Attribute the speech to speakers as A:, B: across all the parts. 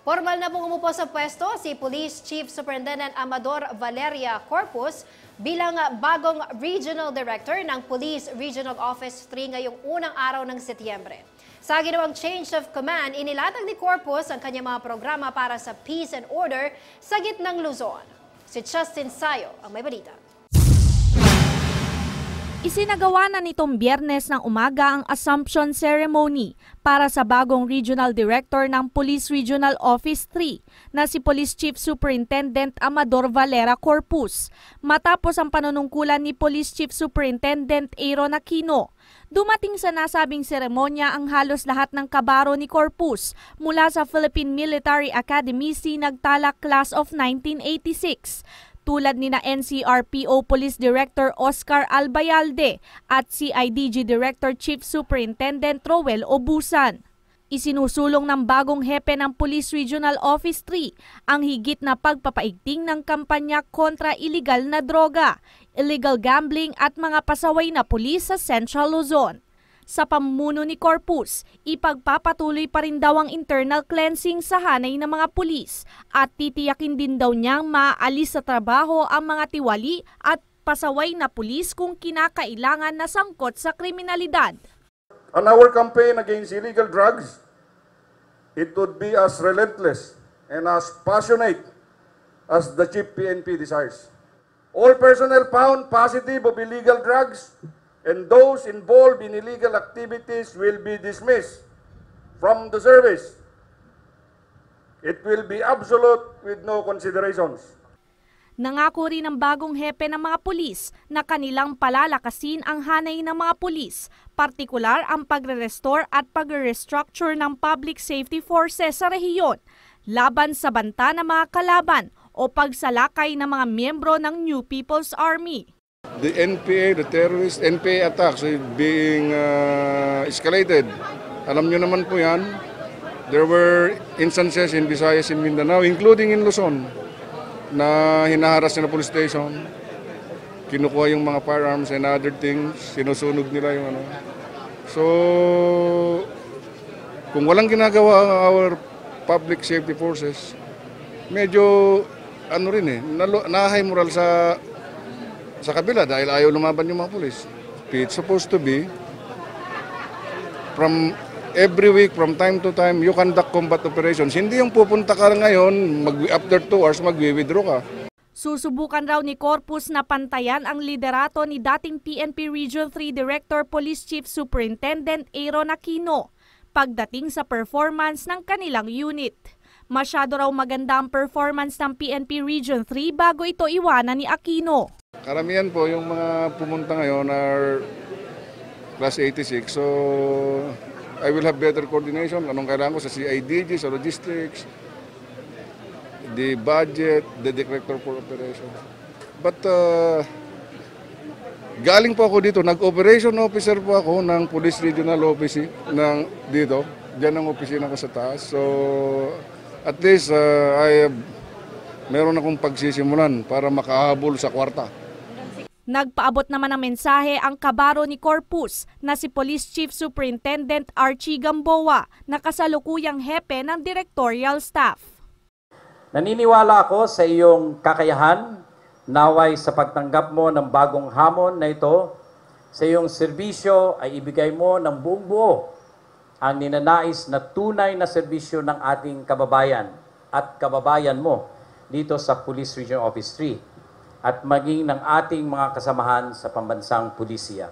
A: Formal na pong umupo sa pwesto si Police Chief Superintendent Amador Valeria Corpus bilang bagong Regional Director ng Police Regional Office 3 ngayong unang araw ng Setyembre. Sa ginawang change of command, inilatag ni Corpus ang kanyang mga programa para sa peace and order sa gitnang Luzon. Si Justin Sayo ang may balita.
B: Isinagawa na nitong Biyernes ng umaga ang Assumption Ceremony para sa bagong Regional Director ng Police Regional Office 3 na si Police Chief Superintendent Amador Valeria Corpus matapos ang panunungkulan ni Police Chief Superintendent Aaron Aquino. Dumating sa nasabing seremonya ang halos lahat ng kabaro ni Corpus mula sa Philippine Military Academy Sinagtala Class of 1986. Tulad ni na NCRPO Police Director Oscar Albayalde at CIDG Director Chief Superintendent Roel Obusan. Isinusulong ng bagong hepe ng Police Regional Office 3 ang higit na pagpapaigting ng kampanya kontra iligal na droga, illegal gambling at mga pasaway na pulis sa Central Luzon. Sa pamumuno ni Corpus, ipagpapatuloy pa rin daw ang internal cleansing sa hanay ng mga pulis at titiyakin din daw niyang maaalis sa trabaho ang mga tiwali at pasaway na pulis kung kinakailangan na sangkot sa kriminalidad.
C: On our campaign against illegal drugs, it would be as relentless and as passionate as the Chief PNP desires. All personnel found positive of illegal drugs and those involved in illegal activities will be dismissed from the service. It will be absolute with no considerations.
B: Nangako rin ng bagong hepe ng mga pulis na kanilang palalakasin ang hanay ng mga pulis, partikular ang pagre-restore at pagre-restructure ng public safety forces sa rehiyon, laban sa banta ng mga kalaban o pagsalakay ng mga miyembro ng New People's Army.
C: The NPA, the terrorist NPA attacks are being escalated. Alam nyo naman po yan. There were instances in Visayas and Mindanao, including in Luzon, na hinaharas nila police station, kinukuha yung mga firearms and other things, sinusunog nila yung ano. So, kung walang ginagawa our public safety forces, medyo ano rin na-high moral sa kabila dahil ayaw lumaban yung mga pulis. It's supposed to be from every week, from time to time, you conduct combat operations. Hindi yung pupunta ka ngayon, after 2 hours, mag-withdraw ka.
B: Susubukan raw ni Corpus na pantayan ang liderato ni dating PNP Region 3 Director Police Chief Superintendent Aaron Aquino pagdating sa performance ng kanilang unit. Masyado raw maganda ang performance ng PNP Region 3 bago ito iwanan ni Aquino.
C: Karamihan po yung mga pumunta ngayon are class 86, so I will have better coordination. Anong kailangan ko sa CIDG, sa logistics, the budget, the director for operations. But galing po ako dito, nag-operation officer po ako ng Police Regional Office ng dito. Diyan ang opisina ko sa taas. So at least meron akong pagsisimulan para makahabol sa kwarta.
B: Nagpaabot naman ng mensahe ang kabaro ni Corpus na si Police Chief Superintendent Archie Gamboa na kasalukuyang hepe ng directorial staff.
D: Naniniwala ako sa iyong kakayahan, naway sa pagtanggap mo ng bagong hamon na ito, sa iyong serbisyo ay ibigay mo ng buong buo ang ninanais na tunay na serbisyo ng ating kababayan at kababayan mo dito sa Police Regional Office 3. At maging ng ating mga kasamahan sa pambansang pulisya.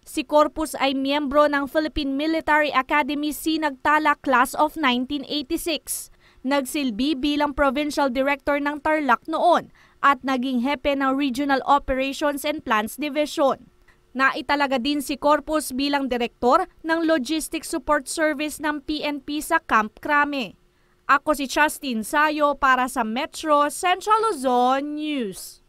B: Si Corpus ay miyembro ng Philippine Military Academy Sinagtala Class of 1986. Nagsilbi bilang Provincial Director ng Tarlac noon at naging hepe ng Regional Operations and Plans Division. Naitalaga din si Corpus bilang Direktor ng Logistics Support Service ng PNP sa Camp Crame. Ako si Justin Sayo para sa Metro Central Luzon News.